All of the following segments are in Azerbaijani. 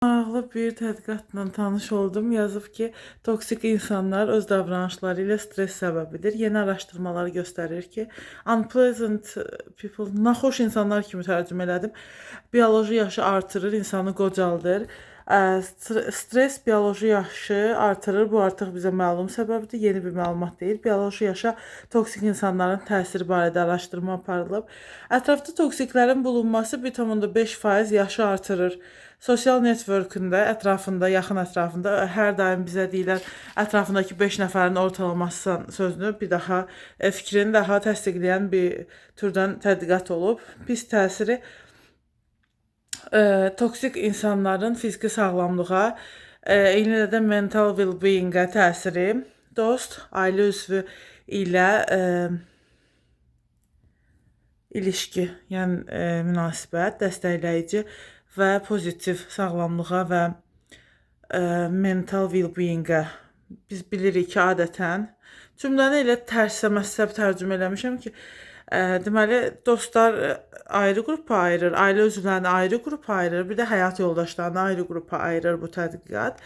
Maraqlı bir tədqiqatla tanış oldum. Yazıb ki, toksik insanlar öz davranışları ilə stres səbəbidir. Yeni araşdırmalar göstərir ki, unpleasant people, naxoş insanlar kimi tərcümə elədim. Bioloji yaşı artırır, insanı qocaldır. Stres bioloji yaşı artırır. Bu artıq bizə məlum səbəbdir. Yeni bir məlumat deyil. Bioloji yaşa toksik insanların təsiri barədə araşdırma aparılıb. Ətrafda toksiklərin bulunması 1,5% yaşı artırır. Sosial networkündə, ətrafında, yaxın ətrafında hər daim bizə deyilər, ətrafındakı 5 nəfərin ortalamasısan sözünü bir daha fikrini daha təsdiqləyən bir türdən tədqiqat olub. Pis təsiri toksik insanların fiziki sağlamlığa, eyni də mental well-being-ə təsiri, dost, ailə üzvü ilə ilişki, yəni münasibət, dəstəkləyici və pozitiv sağlamlığa və mental well-being-ə. Biz bilirik ki, adətən cümləni elə tərsə məsəb tərcümə eləmişəm ki, deməli, dostlar ayrı qrupa ayırır, ailə üzvlərini ayrı qrupa ayırır, bir də həyat yoldaşlarını ayrı qrupa ayırır bu tədqiqat.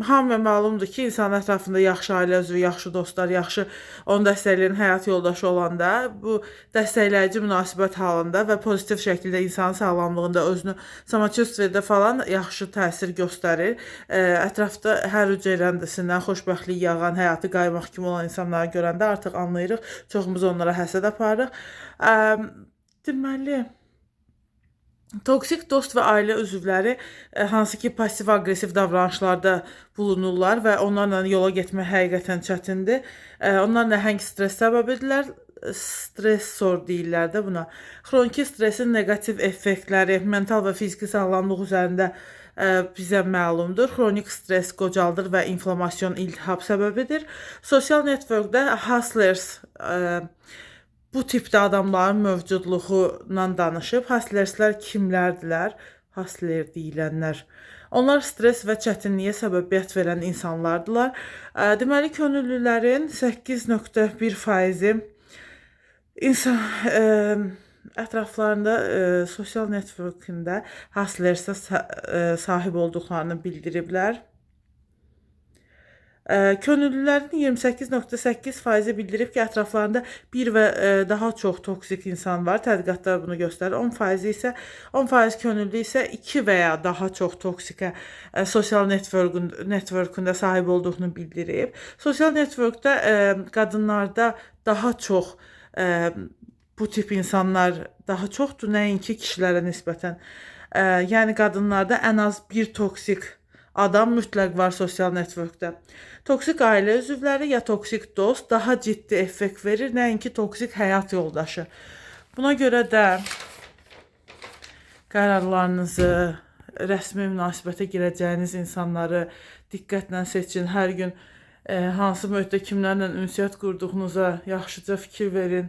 Hamıya məlumdur ki, insanın ətrafında yaxşı ailə üzvü, yaxşı dostlar, yaxşı onu dəstəkləyən həyat yoldaşı olanda, bu dəstəkləyici münasibət halında və pozitiv şəkildə insanın sağlamlığında, özünü samachustviyada falan yaxşı təsir göstərir. Ətrafda hər cürəndəsindən xoşbəxtlik yağan, həyatı qaymaq kimi olan insanları görəndə artıq anlayırıq, çoxumuz onlara həsəd aparırıq. Deməli, toksik dost və ailə üzvləri hansı ki pasiv-aqressiv davranışlarda bulunurlar və onlarla yola getmək həqiqətən çətindir. Onlar nəhəng stres səbəbidirlər. Stressor deyirlər də buna. Xroniki stresin neqativ effektləri mental və fiziki sağlamlıq üzərində bizə məlumdur. Xronik stres qocaldır və inflamasyon, iltihab səbəbidir. Sosial networkdə hustlers bu tipdə adamların mövcudluğundan danışıb. Hustlerslər kimlərdilər? Hustler deyilənlər. Onlar stres və çətinliyə səbəbiyyət verən insanlardılar. Deməli, könüllülərin 8,1%-i insan ətraflarında sosial networkündə hustlersə sahib olduqlarını bildiriblər. Könüllülərin 28,8%-i bildirib ki, ətraflarında bir və daha çox toksik insan var. Tədqiqatlar bunu göstərir. 10% könüllü isə 2 və ya daha çox toksikə sosial networkündə sahib olduğunu bildirib. Sosial networkdə qadınlarda daha çox bu tip insanlar daha çoxdur, nəinki kişilərə nisbətən. Yəni qadınlarda ən az bir toksik adam mütləq var sosial networkdə. Toksik ailə üzvləri ya toksik dost daha ciddi effekt verir, nəinki toksik həyat yoldaşı. Buna görə də qərarlarınızı, rəsmi münasibətə girəcəyiniz insanları diqqətlə seçin. Hər gün hansı müddətdə kimlərlə ünsiyyət qurduğunuza yaxşıca fikir verin.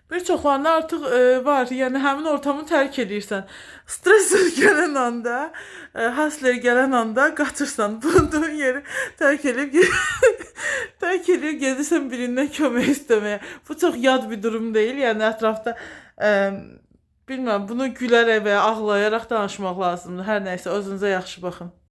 Bir çoxlarında artıq var, yəni həmin ortamı tərk edirsən. Stres gələn anda, hustler gələn anda qaçırsan. Bulunduğun yeri tərk edib gedirsən birindən kömək istəməyə. Bu çox yad bir durum deyil. Yəni ətrafda bilmirəm, bunu gülərək və ya ağlayaraq danışmaq lazımdır. Hər nəysə, özünüzə yaxşı baxın.